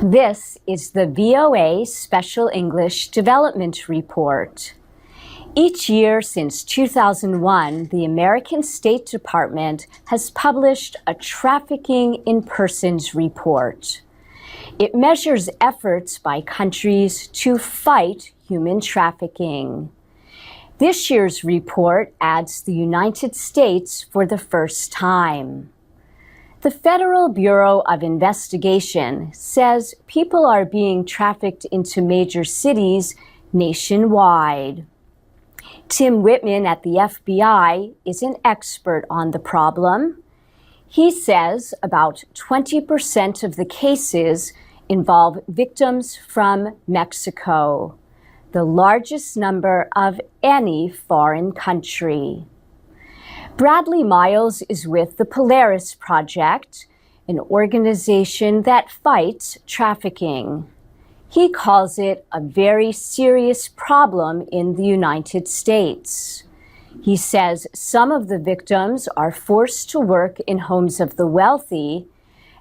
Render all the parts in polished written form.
This is the VOA Special English Development Report. Each year since 2001, the American State Department has published a Trafficking in Persons report. It measures efforts by countries to fight human trafficking. This year's report adds the United States for the first time. The Federal Bureau of Investigation says people are being trafficked into major cities nationwide. Tim Whitman at the FBI is an expert on the problem. He says about 20% of the cases involve victims from Mexico, the largest number of any foreign country. Bradley Miles is with the Polaris Project, an organization that fights trafficking. He calls it a very serious problem in the United States. He says some of the victims are forced to work in homes of the wealthy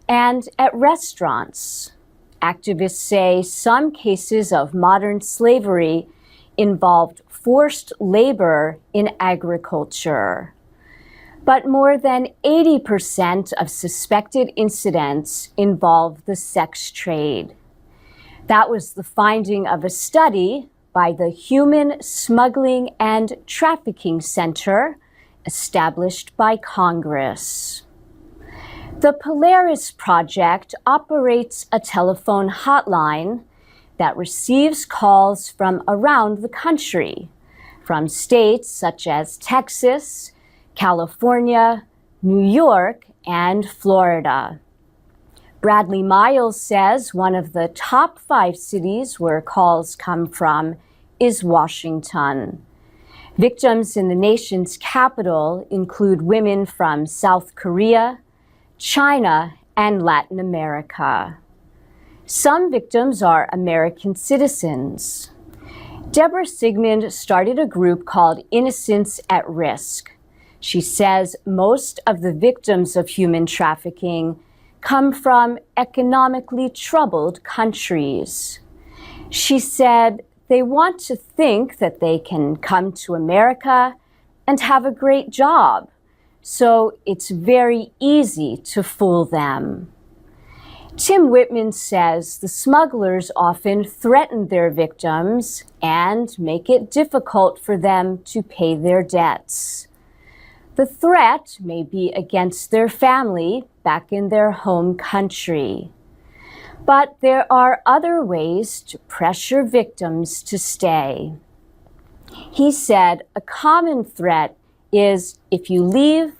and at restaurants. Activists say some cases of modern slavery involved forced labor in agriculture. But more than 80% of suspected incidents involve the sex trade. That was the finding of a study by the Human Smuggling and Trafficking Center, established by Congress. The Polaris Project operates a telephone hotline that receives calls from around the country, from states such as Texas, California, New York, and Florida. Bradley Miles says one of the top 5 cities where calls come from is Washington. Victims in the nation's capital include women from South Korea, China, and Latin America. Some victims are American citizens. Deborah Sigmund started a group called Innocence at Risk. She says most of the victims of human trafficking come from economically troubled countries. She said they want to think that they can come to America and have a great job, so it's very easy to fool them. Tim Whitman says the smugglers often threaten their victims and make it difficult for them to pay their debts. The threat may be against their family back in their home country. But there are other ways to pressure victims to stay. He said a common threat is, if you leave,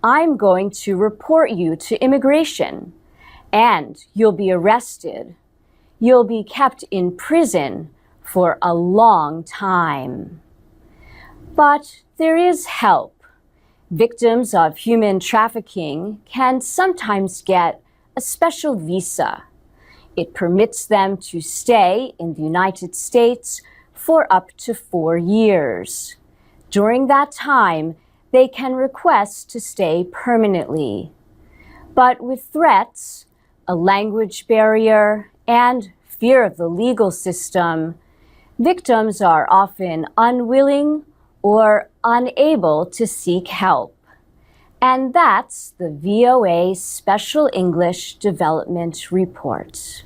I'm going to report you to immigration, and you'll be arrested. You'll be kept in prison for a long time. But there is help. Victims of human trafficking can sometimes get a special visa. It permits them to stay in the United States for up to 4 years. During that time, they can request to stay permanently. But with threats, a language barrier, and fear of the legal system, victims are often unwilling or unable to seek help. And that's the VOA Special English Development Report.